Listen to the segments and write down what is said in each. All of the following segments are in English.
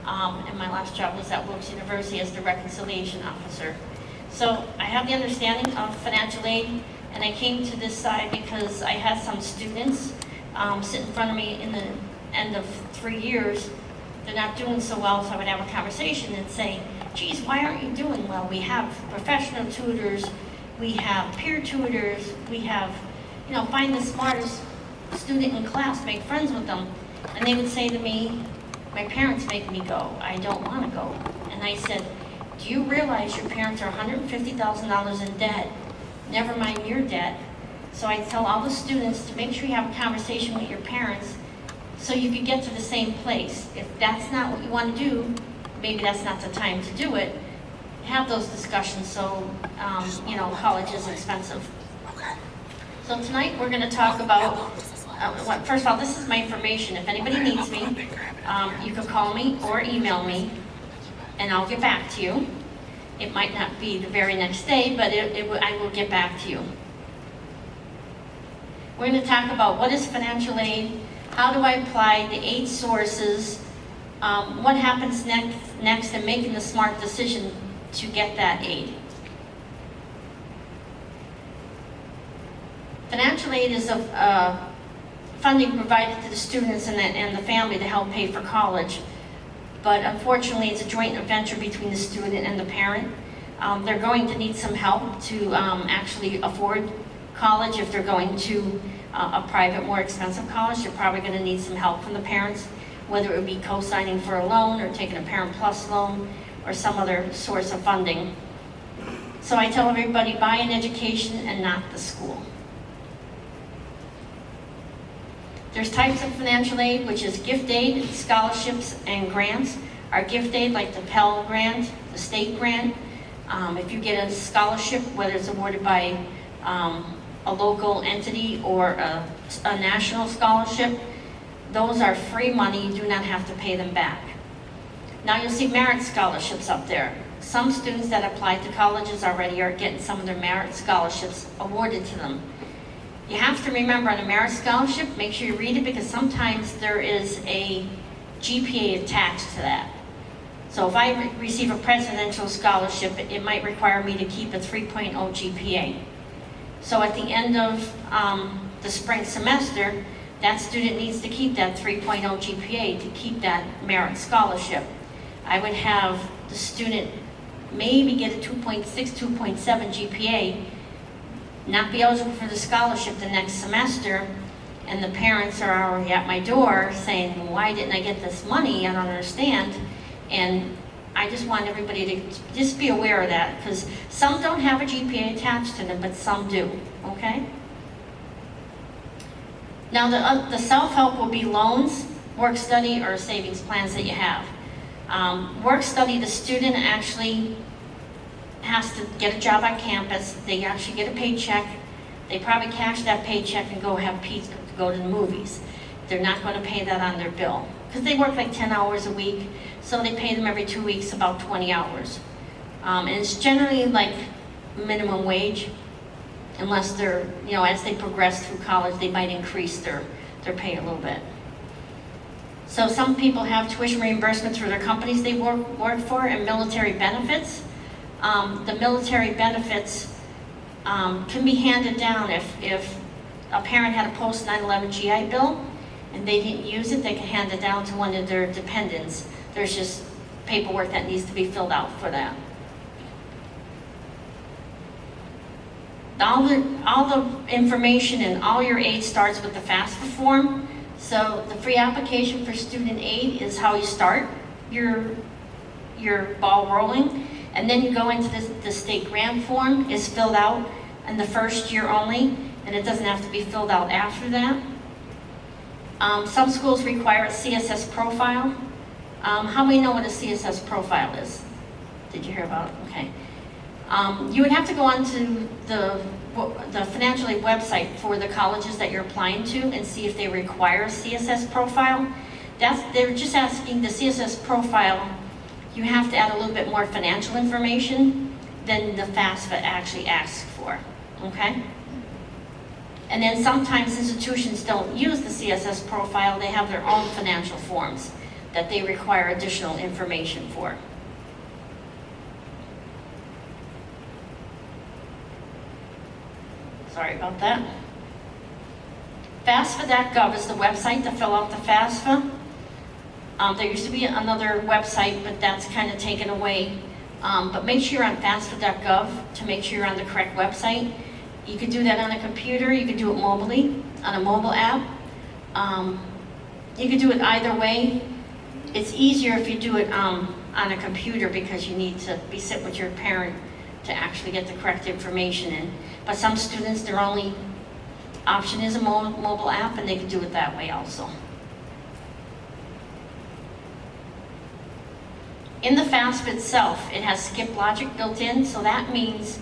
and my last job was at Wilkes University as the reconciliation officer. So I have the understanding of financial aid, and I came to this side because I had some students sit in front of me in the end of 3 years. They're not doing so well, so I would have a conversation and say, geez, why aren't you doing well? We have professional tutors, we have peer tutors, we have, find the smartest student in class, make friends with them. And they would say to me, my parents make me go, I don't want to go. And I said, do you realize your parents are $150,000 in debt, never mind your debt? So I tell all the students to make sure you have a conversation with your parents so you could get to the same place. If that's not what you want to do, maybe that's not the time to do it. Have those discussions so, college is expensive. So tonight we're going to talk about, first of all, this is my information. If anybody needs me, you can call me or email me, and I'll get back to you. It might not be the very next day, but I will get back to you. We're going to talk about what is financial aid, how do I apply the aid sources, what happens next in making the smart decision to get that aid. Financial aid is funding provided to the students and the family to help pay for college. But unfortunately, it's a joint venture between the student and the parent. They're going to need some help to actually afford college. If they're going to a private, more expensive college, they're probably going to need some help from the parents, whether it would be co-signing for a loan or taking a Parent Plus loan or some other source of funding. So I tell everybody, buy an education and not the school. There's types of financial aid, which is gift aid, scholarships, and grants. Our gift aid, like the Pell Grant, the state grant, if you get a scholarship, whether it's awarded by a local entity or a national scholarship, those are free money. You do not have to pay them back. Now you'll see merit scholarships up there. Some students that apply to colleges already are getting some of their merit scholarships awarded to them. You have to remember on a merit scholarship, make sure you read it, because sometimes there is a GPA attached to that. So if I receive a presidential scholarship, it might require me to keep a 3.0 GPA. So at the end of the spring semester, that student needs to keep that 3.0 GPA to keep that merit scholarship. I would have the student maybe get a 2.6, 2.7 GPA, not be eligible for the scholarship the next semester, and the parents are already at my door saying, why didn't I get this money? I don't understand. And I just want everybody to just be aware of that, because some don't have a GPA attached to them, but some do, okay? Now the self-help will be loans, work study, or savings plans that you have. Work study, the student actually has to get a job on campus. They actually get a paycheck. They probably cash that paycheck and go have pizza, go to the movies. They're not going to pay that on their bill, because they work like 10 hours a week, so they pay them every 2 weeks about 20 hours. And it's generally like minimum wage, unless they're, as they progress through college, they might increase their pay a little bit. So some people have tuition reimbursement through their companies they work for, and military benefits. The military benefits can be handed down if a parent had a post 9/11 GI Bill and they didn't use it, they can hand it down to one of their dependents. There's just paperwork that needs to be filled out for that. All the information and all your aid starts with the FAFSA form. So the free application for student aid is how you start your ball rolling. And then you go into the state grant form, is filled out in the first year only, and it doesn't have to be filled out after that. Some schools require a CSS profile. How many know what a CSS profile is? Did you hear about it? Okay. You would have to go onto the financial aid website for the colleges that you're applying to and see if they require a CSS profile. They're just asking the CSS profile. You have to add a little bit more financial information than the FAFSA actually asks for, okay? And then sometimes institutions don't use the CSS profile, they have their own financial forms. that they require additional information for. Sorry about that. FAFSA.gov is the website to fill out the FAFSA. There used to be another website, but that's kind of taken away. But make sure you're on FAFSA.gov to make sure you're on the correct website. You can do that on a computer, you can do it mobilely, on a mobile app. You can do it either way. It's easier if you do it on a computer because you need to be sitting with your parent to actually get the correct information in. But some students, their only option is a mobile app, and they can do it that way also. In the FAFSA itself, it has skip logic built in, so that means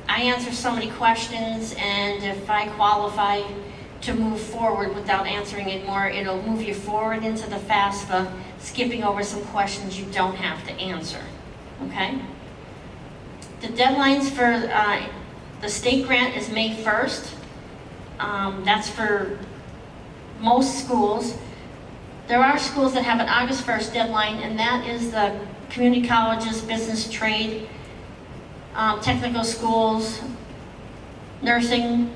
I answer so many questions, and if I qualify to move forward without answering it more, it'll move you forward into the FAFSA, skipping over some questions you don't have to answer, okay? The deadlines for the state grant is May 1st. That's for most schools. There are schools that have an August 1st deadline, and that is the community colleges, business, trade, technical schools, nursing,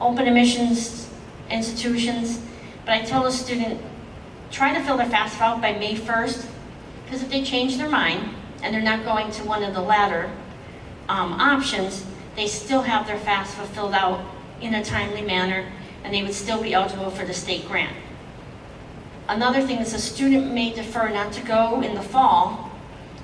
open admissions institutions. But I tell a student, try to fill their FAFSA out by May 1st, because if they change their mind and they're not going to one of the latter options, they still have their FAFSA filled out in a timely manner, and they would still be eligible for the state grant. Another thing is a student may defer not to go in the fall.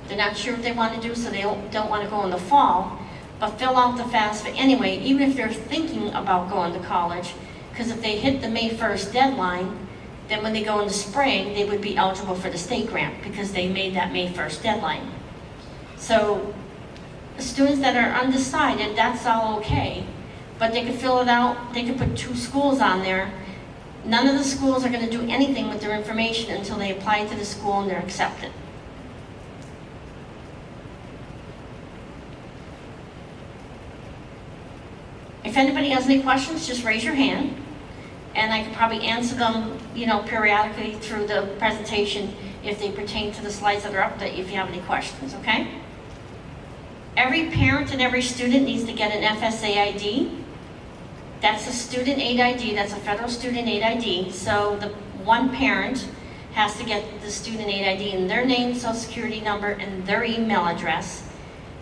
They're not sure what they want to do, so they don't want to go in the fall, but fill out the FAFSA anyway, even if they're thinking about going to college, because if they hit the May 1st deadline, then when they go in the spring, they would be eligible for the state grant because they made that May 1st deadline. So students that are undecided, that's all okay, but they could fill it out, they could put 2 schools on there. None of the schools are going to do anything with their information until they apply to the school and they're accepted. If anybody has any questions, just raise your hand, and I can probably answer them, periodically through the presentation if they pertain to the slides that are up there, if you have any questions, okay? Every parent and every student needs to get an FSA ID. That's a student aid ID, that's a federal student aid ID. So the one parent has to get the student aid ID in their name, social security number, and their email address.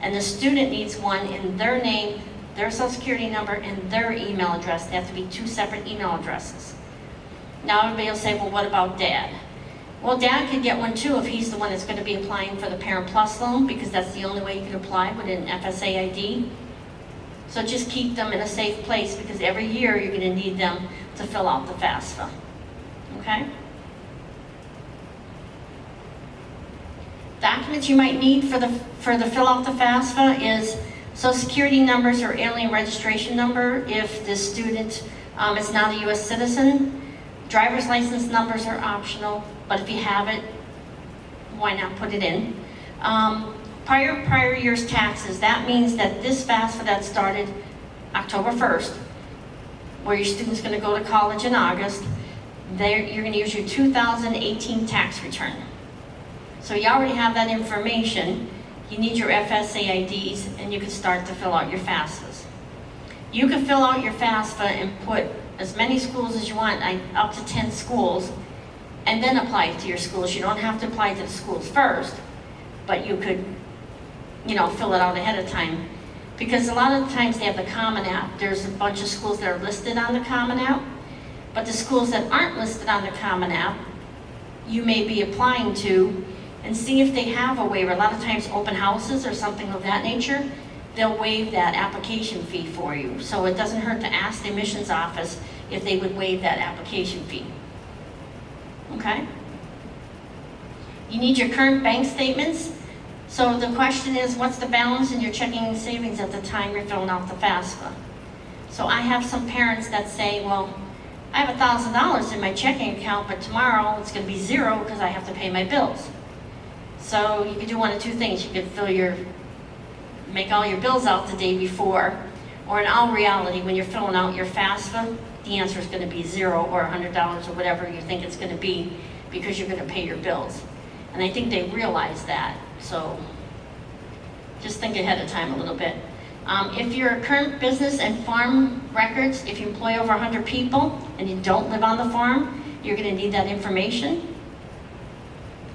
And the student needs one in their name, their social security number, and their email address. They have to be 2 separate email addresses. Now everybody will say, well, what about dad? Well, dad could get one too if he's the one that's going to be applying for the Parent Plus loan, because that's the only way you can apply with an FSA ID. So just keep them in a safe place, because every year you're going to need them to fill out the FAFSA, okay? Documents you might need for the fill out the FAFSA is social security numbers or alien registration number if the student is not a U.S. citizen. Driver's license numbers are optional, but if you have it, why not put it in? Prior year's taxes, that means that this FAFSA that started October 1st, where your student's going to go to college in August, you're going to use your 2018 tax return. So you already have that information. You need your FSA IDs, and you can start to fill out your FAFSAs. You can fill out your FAFSA and put as many schools as you want, up to 10 schools, and then apply to your schools. You don't have to apply to the schools first, but you could fill it out ahead of time. Because a lot of the times they have the Common App. There's a bunch of schools that are listed on the Common App, but the schools that aren't listed on the Common App, you may be applying to, and see if they have a waiver. A lot of times open houses or something of that nature, they'll waive that application fee for you. So it doesn't hurt to ask the admissions office if they would waive that application fee. Okay? You need your current bank statements. So the question is, what's the balance in your checking and savings at the time you're filling out the FAFSA? So I have some parents that say, well, I have $1,000 in my checking account, but tomorrow it's going to be 0 because I have to pay my bills. So you could do one of 2 things. You could make all your bills out the day before, or in all reality, when you're filling out your FAFSA, the answer is going to be 0 or $100 or whatever you think it's going to be. because you're gonna pay your bills. And I think they realize that, so just think ahead of time a little bit. If your current business and farm records, if you employ over 100 people and you don't live on the farm, you're gonna need that information.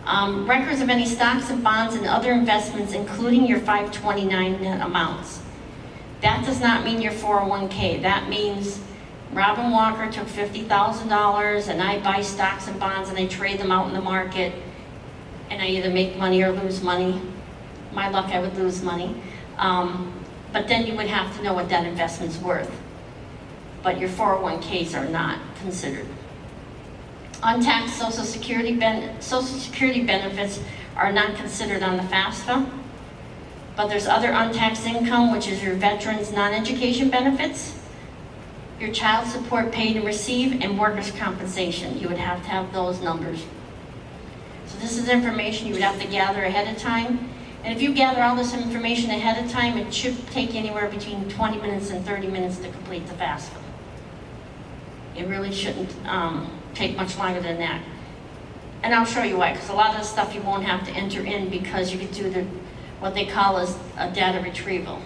Records of any stocks and bonds and other investments, including your 529 net amounts. That does not mean your 401k. That means Robin Walker took $50,000 and I buy stocks and bonds and I trade them out in the market and I either make money or lose money. My luck, I would lose money. But then you would have to know what that investment's worth. But your 401ks are not considered. Untaxed Social Security benefits are not considered on the FAFSA. But there's other untaxed income, which is your veterans non-education benefits, your child support paid and received, and workers' compensation. You would have to have those numbers. So this is information you would have to gather ahead of time. And if you gather all this information ahead of time, it should take anywhere between 20 minutes and 30 minutes to complete the FAFSA. It really shouldn't take much longer than that. And I'll show you why, because a lot of the stuff you won't have to enter in because you could do what they call as a data retrieval.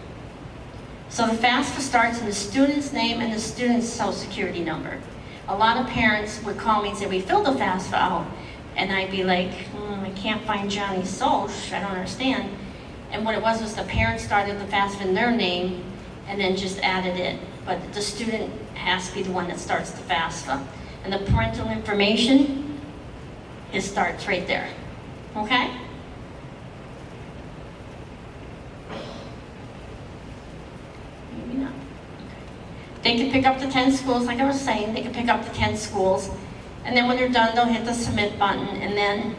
So the FAFSA starts in the student's name and the student's social security number. A lot of parents would call me and say, we filled the FAFSA out. And I'd be like, I can't find Johnny's social, I don't understand. And what it was the parents started the FAFSA in their name and then just added it. But the student has to be the one that starts the FAFSA. And the parental information, it starts right there, okay? Maybe not. They can pick up the 10 schools, like I was saying, they can pick up the 10 schools. And then when they're done, they'll hit the submit button. And then,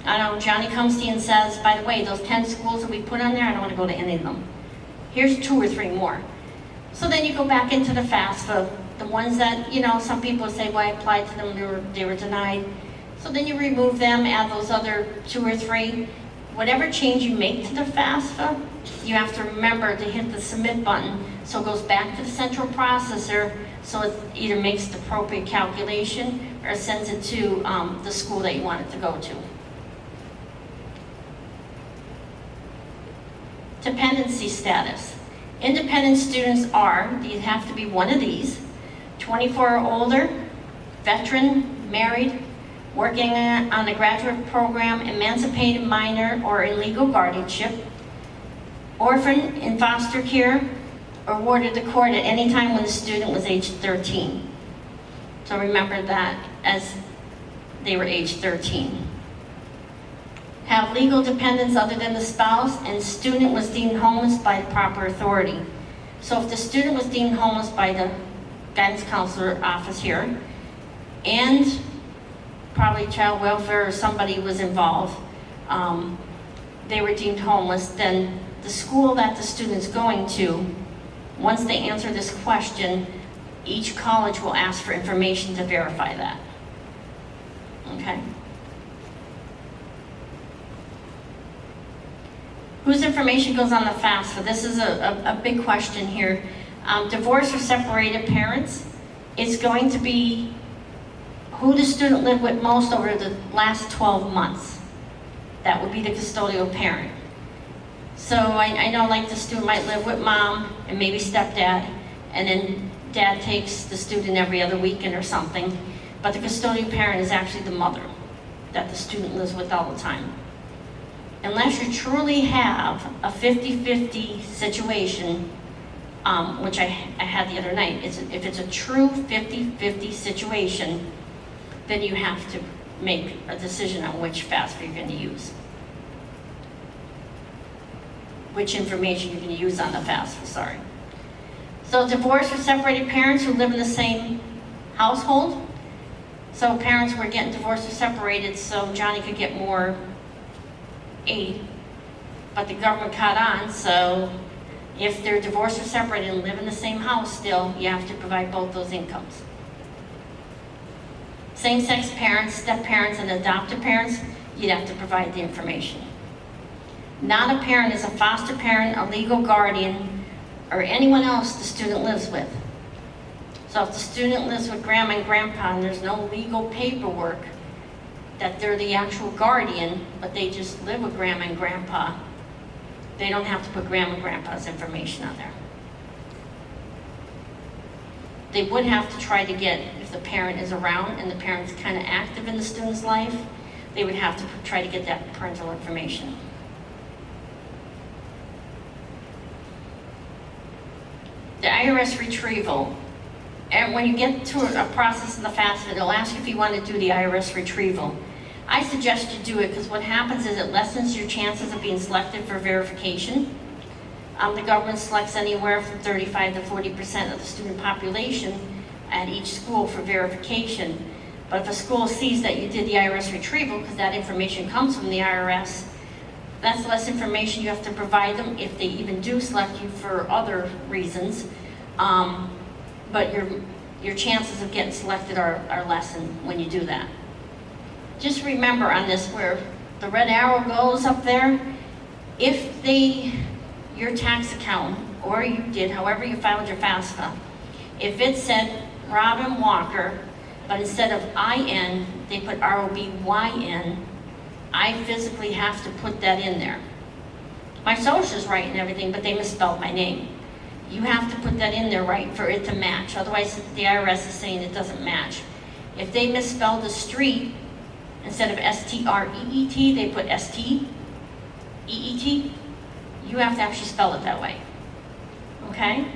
I don't know, Johnny comes to you and says, by the way, those 10 schools that we put on there, I don't want to go to any of them. Here's 2 or 3 more. So then you go back into the FAFSA, the ones that, some people say, well, I applied to them, they were denied. So then you remove them, add those other 2 or 3. Whatever change you make to the FAFSA, you have to remember to hit the submit button so it goes back to the central processor so it either makes the appropriate calculation or sends it to the school that you want it to go to. Dependency status. Independent students are, you have to be one of these, 24 or older, veteran, married, working on a graduate program, emancipated minor or in legal guardianship, orphan in foster care, or warded to court at any time when the student was age 13. So remember that as they were age 13. Have legal dependents other than the spouse, and student was deemed homeless by the proper authority. So if the student was deemed homeless by the guidance counselor office here, and probably child welfare or somebody was involved, they were deemed homeless, then the school that the student's going to, once they answer this question, each college will ask for information to verify that. Okay? Whose information goes on the FAFSA? This is a big question here. Divorced or separated parents, it's going to be who the student lived with most over the last 12 months. That would be the custodial parent. So I know like the student might live with mom and maybe stepdad, and then dad takes the student every other weekend or something, but the custodial parent is actually the mother that the student lives with all the time. Unless you truly have a 50-50 situation, which I had the other night, if it's a true 50-50 situation, then you have to make a decision on which FAFSA you're going to use. Which information you're going to use on the FAFSA, sorry. So divorced or separated parents who live in the same household. So parents were getting divorced or separated so Johnny could get more aid, but the government caught on, so if they're divorced or separated and live in the same house still, you have to provide both those incomes. Same-sex parents, step-parents, and adoptive parents, you'd have to provide the information. Not a parent is a foster parent, a legal guardian, or anyone else the student lives with. So if the student lives with grandma and grandpa and there's no legal paperwork, that they're the actual guardian, but they just live with grandma and grandpa, they don't have to put grandma and grandpa's information on there. They would have to try to get, if the parent is around and the parent's kind of active in the student's life, they would have to try to get that parental information. The IRS Retrieval. And when you get to a process of the FAFSA, it'll ask you if you want to do the IRS Retrieval. I suggest you do it because what happens is it lessens your chances of being selected for verification. The government selects anywhere from 35 to 40% of the student population at each school for verification. But if a school sees that you did the IRS Retrieval, because that information comes from the IRS, that's less information you have to provide them if they even do select you for other reasons. But your chances of getting selected are lessened when you do that. Just remember on this, where the red arrow goes up there, if your tax account, or you did, however you filed your FAFSA, if it said Robin Walker, but instead of IN, they put ROBYN, I physically have to put that in there. My social's right and everything, but they misspelled my name. You have to put that in there right for it to match. Otherwise, the IRS is saying it doesn't match. If they misspelled the street, instead of S-T-R-E-E-T, they put S-T-E-E-T, you have to actually spell it that way, okay?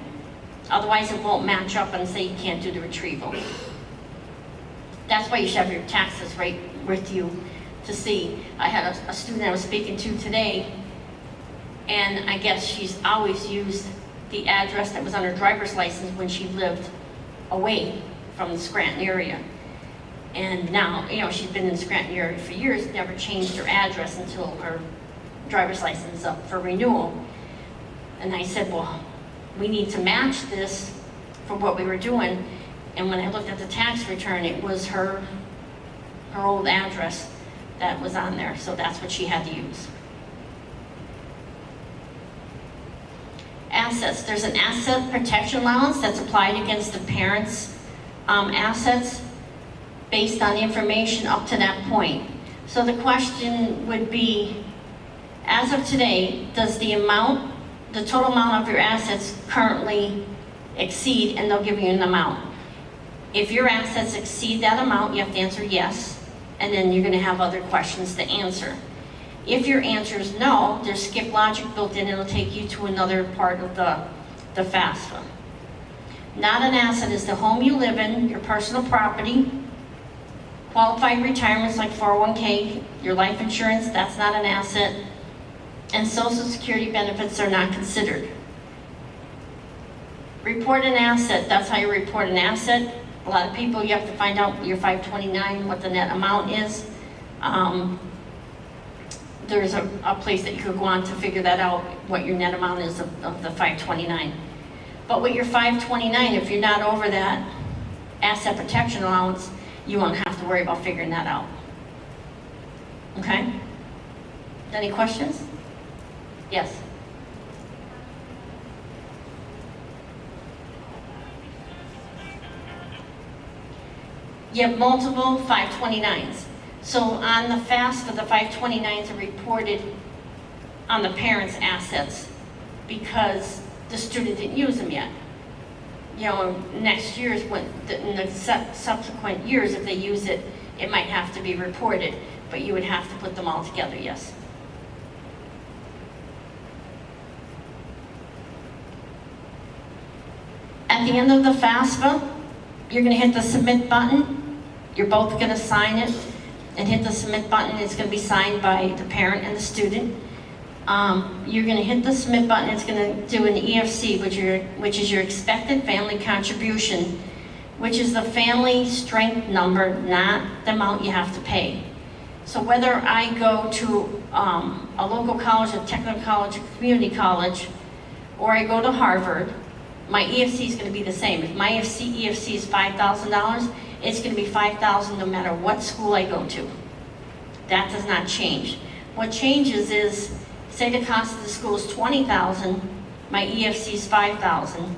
Otherwise, it won't match up and say you can't do the retrieval. That's why you should have your taxes right with you to see. I had a student I was speaking to today, and I guess she's always used the address that was on her driver's license when she lived away from the Scranton area. And now, she's been in the Scranton area for years, never changed her address until her driver's license is up for renewal. And I said, well, we need to match this for what we were doing. And when I looked at the tax return, it was her old address that was on there, so that's what she had to use. Assets. There's an asset protection allowance that's applied against the parents' assets based on the information up to that point. So the question would be, as of today, does the total amount of your assets currently exceed, and they'll give you an amount. If your assets exceed that amount, you have to answer yes, and then you're going to have other questions to answer. If your answer is no, there's skip logic built in. It'll take you to another part of the FAFSA. Not an asset is the home you live in, your personal property, qualified retirements like 401k, your life insurance, that's not an asset, and Social Security benefits are not considered. Report an asset, that's how you report an asset. A lot of people, you have to find out your 529, what the net amount is. There's a place that you could go on to figure that out, what your net amount is of the 529. But with your 529, if you're not over that asset protection allowance, you won't have to worry about figuring that out. Okay? Any questions? Yes? You have multiple 529s. So on the FAFSA, the 529s are reported on the parent's assets because the student didn't use them yet. Next year's, in the subsequent years, if they use it, it might have to be reported, but you would have to put them all together, yes. At the end of the FAFSA, you're going to hit the submit button. You're both going to sign it and hit the submit button. It's going to be signed by the parent and the student. You're going to hit the submit button. It's going to do an EFC, which is your expected family contribution, which is the family strength number, not the amount you have to pay. So whether I go to a local college, a technical college, a community college, or I go to Harvard, my EFC is going to be the same. If my EFC is $5,000, it's going to be $5,000 no matter what school I go to. That does not change. What changes is, say the cost of the school is $20,000, my EFC is $5,000.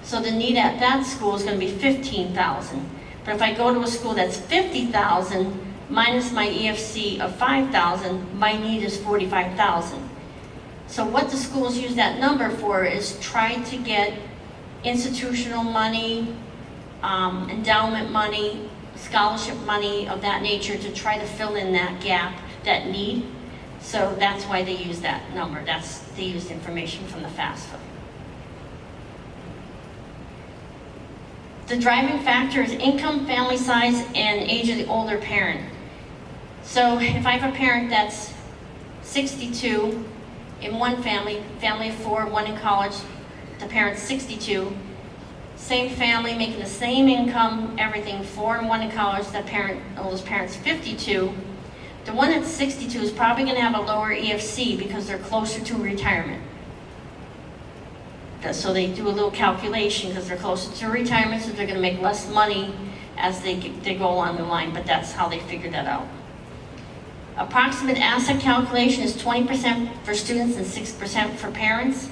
So the need at that school is going to be $15,000. But if I go to a school that's $50,000, minus my EFC of 5,000, my need is 45,000. So what the schools use that number for is try to get institutional money, endowment money, scholarship money of that nature to try to fill in that gap, that need. So that's why they use that number. They used information from the FAFSA. The driving factor is income, family size, and age of the older parent. So if I have a parent that's 62 in one family of 4, one in college, the parent's 62, same family, making the same income, everything, 4 and 1 in college, the oldest parent's 52, the one that's 62 is probably going to have a lower EFC because they're closer to retirement. So they do a little calculation because they're closer to retirement, so they're going to make less money as they go along the line, but that's how they figured that out. Approximate asset calculation is 20% for students and 6% for parents.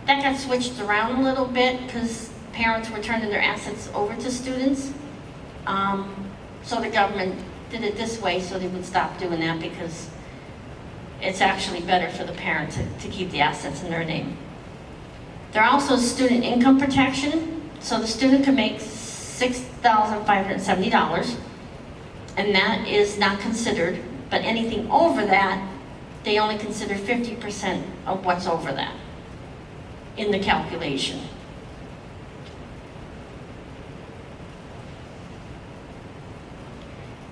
That got switched around a little bit because parents were turning their assets over to students. So the government did it this way so they would stop doing that because it's actually better for the parent to keep the assets in their name. There are also student income protection. So the student can make $6,570, and that is not considered, but anything over that, they only consider 50% of what's over that in the calculation.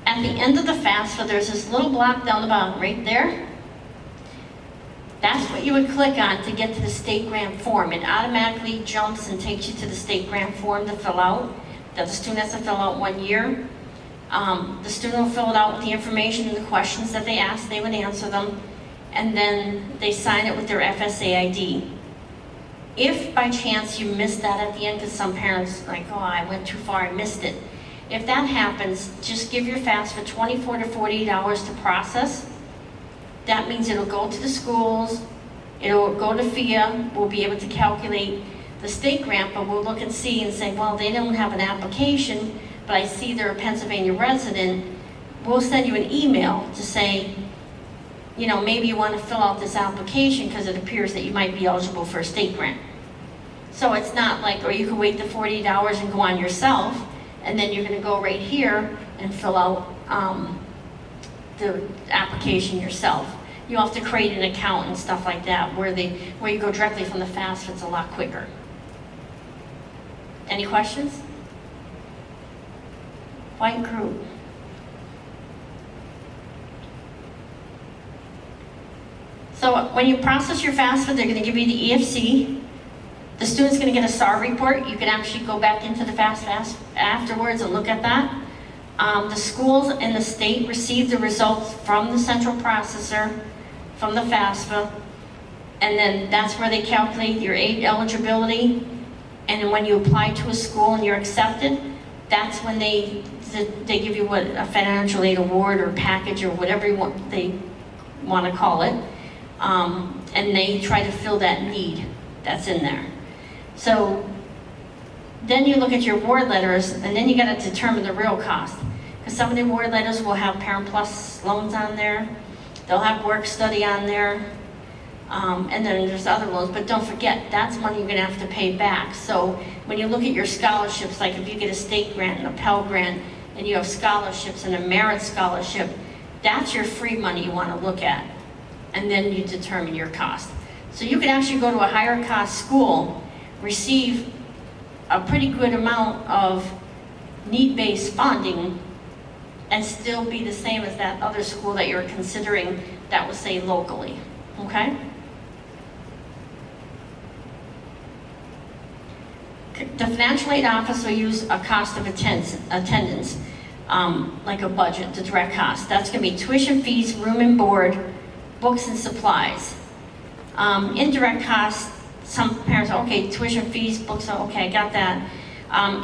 At the end of the FAFSA, there's this little block down the bottom, right there. That's what you would click on to get to the state grant form. It automatically jumps and takes you to the state grant form to fill out, that the student has to fill out 1 year. The student will fill it out with the information and the questions that they ask, they would answer them, and then they sign it with their FSA ID. If by chance you missed that at the end, because some parents are like, oh, I went too far, I missed it. If that happens, just give your FAFSA 24 to 48 hours to process. That means it'll go to the schools, it'll go to FIA, we'll be able to calculate the state grant, but we'll look and see and say, well, they don't have an application, but I see they're a Pennsylvania resident. We'll send you an email to say, you know, maybe you want to fill out this application because it appears that you might be eligible for a state grant. So it's not like, or you can wait the 48 hours and go on yourself, and then you're going to go right here and fill out the application yourself. You have to create an account and stuff like that where you go directly from the FAFSA. It's a lot quicker. Any questions? White group. So when you process your FAFSA, they're going to give you the EFC. The student's going to get a SAR report. You can actually go back into the FAFSA afterwards and look at that. The schools and the state receive the results from the central processor, from the FAFSA, and then that's where they calculate your aid eligibility. And then when you apply to a school and you're accepted, that's when they give you a financial aid award or package or whatever they want to call it. And they try to fill that need that's in there. So then you look at your award letters, and then you got to determine the real cost. Because some of the award letters will have Parent Plus loans on there. They'll have work study on there. And then there's other loans, but don't forget, that's money you're going to have to pay back. So when you look at your scholarships, like if you get a state grant and a Pell Grant, and you have scholarships and a merit scholarship, that's your free money you want to look at. And then you determine your cost. So you can actually go to a higher cost school, receive a pretty good amount of need-based funding, and still be the same as that other school that you're considering that was, say, locally, okay? The financial aid office will use a cost of attendance, like a budget, the direct cost. That's going to be tuition fees, room and board, books and supplies. Indirect costs, some parents are, okay, tuition fees, books, okay, I got that.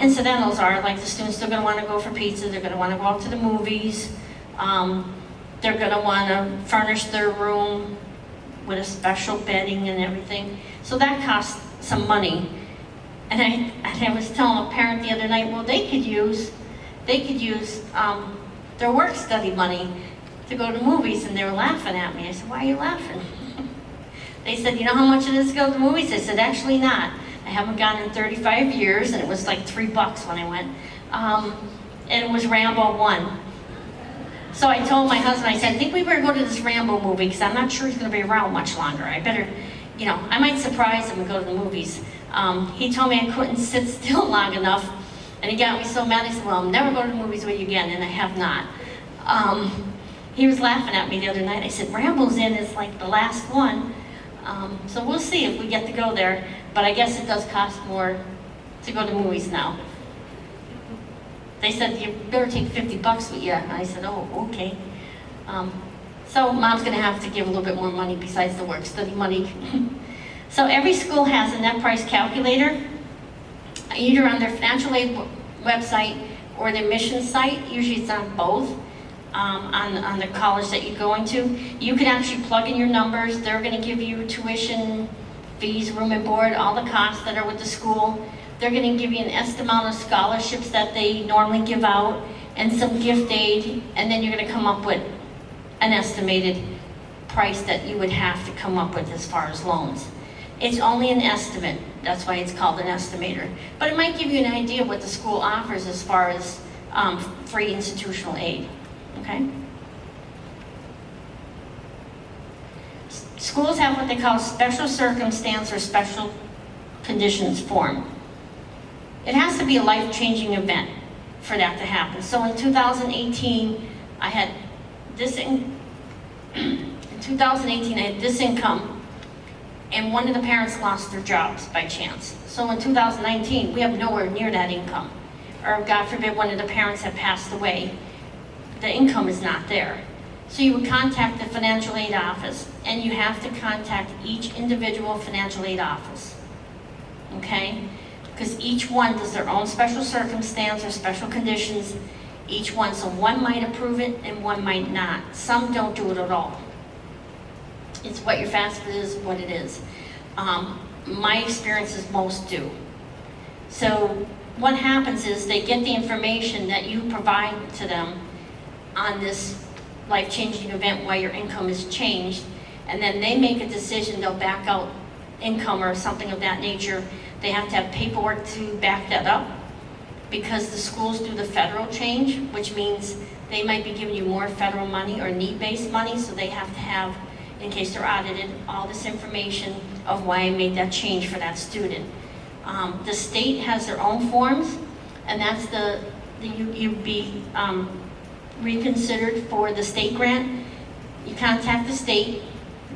Incidentals are, like, the students still going to want to go for pizza, they're going to want to go out to the movies, they're going to want to furnish their room with a special bedding and everything. So that costs some money. And I was telling a parent the other night, well, they could use their work study money to go to movies, and they were laughing at me. I said, why are you laughing? They said, you know how much it is to go to the movies? I said, actually not. I haven't gone in 35 years, and it was like $3 when I went. And it was Rambo 1. So I told my husband, I said, I think we better go to this Rambo movie, because I'm not sure he's going to be around much longer. I better, I might surprise him and go to the movies. He told me I couldn't sit still long enough, and he got me so mad. I said, well, I'll never go to the movies with you again, and I have not. He was laughing at me the other night. I said, Rambo's in is like the last one. So we'll see if we get to go there, but I guess it does cost more to go to movies now. They said, you better take $50 with you. And I said, oh, okay. So mom's gonna have to give a little bit more money besides the work study money. So every school has a net price calculator, either on their financial aid website or their mission site. Usually it's on both. On the college that you're going to. You can actually plug in your numbers. They're going to give you tuition, fees, room and board, all the costs that are with the school. They're going to give you an estimate amount of scholarships that they normally give out and some gift aid, and then you're going to come up with an estimated price that you would have to come up with as far as loans. It's only an estimate. That's why it's called an estimator. But it might give you an idea of what the school offers as far as free institutional aid. Okay? Schools have what they call special circumstance or special conditions form. It has to be a life-changing event for that to happen. So in 2018, I had this in 2018 I had this income, and one of the parents lost their jobs by chance. So in 2019, we have nowhere near that income. Or God forbid, one of the parents had passed away. The income is not there. So you would contact the financial aid office, and you have to contact each individual financial aid office, okay? Because each one does their own special circumstance or special conditions, each one. So one might approve it and one might not. Some don't do it at all. It's what your FAFSA is, what it is. My experience is most do. So what happens is they get the information that you provide to them on this life-changing event why your income is changed, and then they make a decision. They'll back out income or something of that nature. They have to have paperwork to back that up, because the schools do the federal change, which means they might be giving you more federal money or need-based money, so they have to have, in case they're audited, all this information of why I made that change for that student. The state has their own forms, and that's you'd be reconsidered for the state grant. You contact the state,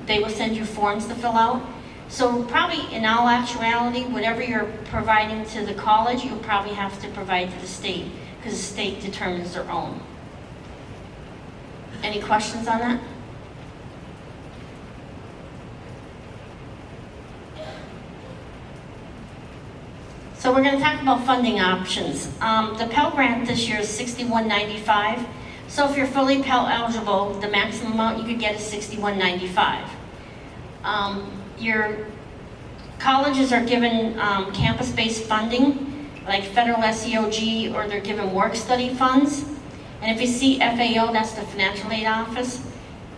they will send you forms to fill out. So probably in all actuality, whatever you're providing to the college, you'll probably have to provide to the state, because the state determines their own. Any questions on that? So we're going to talk about funding options. The Pell Grant this year is $61.95. So if you're fully Pell eligible, the maximum amount you could get is $61.95. Your colleges are given campus-based funding, like federal SEOG, or they're given work study funds. And if you see FAO, that's the financial aid office.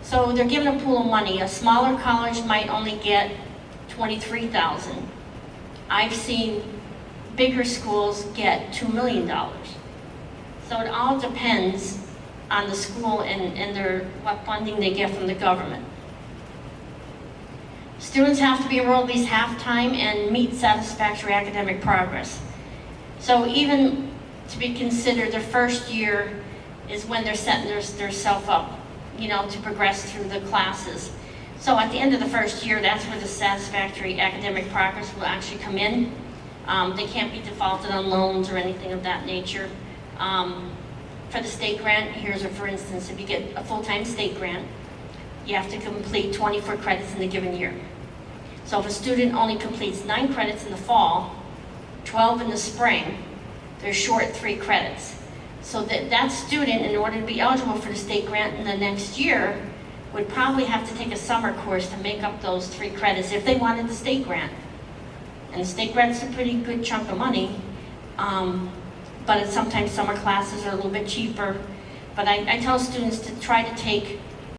So they're given a pool of money. A smaller college might only get $23,000. I've seen bigger schools get $2 million. So it all depends on the school and what funding they get from the government. Students have to be enrolled at least half-time and meet satisfactory academic progress. So even to be considered, their first year is when they're setting their self up, to progress through the classes. So at the end of the first year, that's where the satisfactory academic progress will actually come in. They can't be defaulted on loans or anything of that nature. For the state grant, here's for instance, if you get a full-time state grant, you have to complete 24 credits in a given year. So if a student only completes 9 credits in the fall, 12 in the spring, they're short 3 credits. So that student, in order to be eligible for the state grant in the next year, would probably have to take a summer course to make up those 3 credits if they wanted the state grant. And the state grant's a pretty good chunk of money, but sometimes summer classes are a little bit cheaper. But I tell students to try to take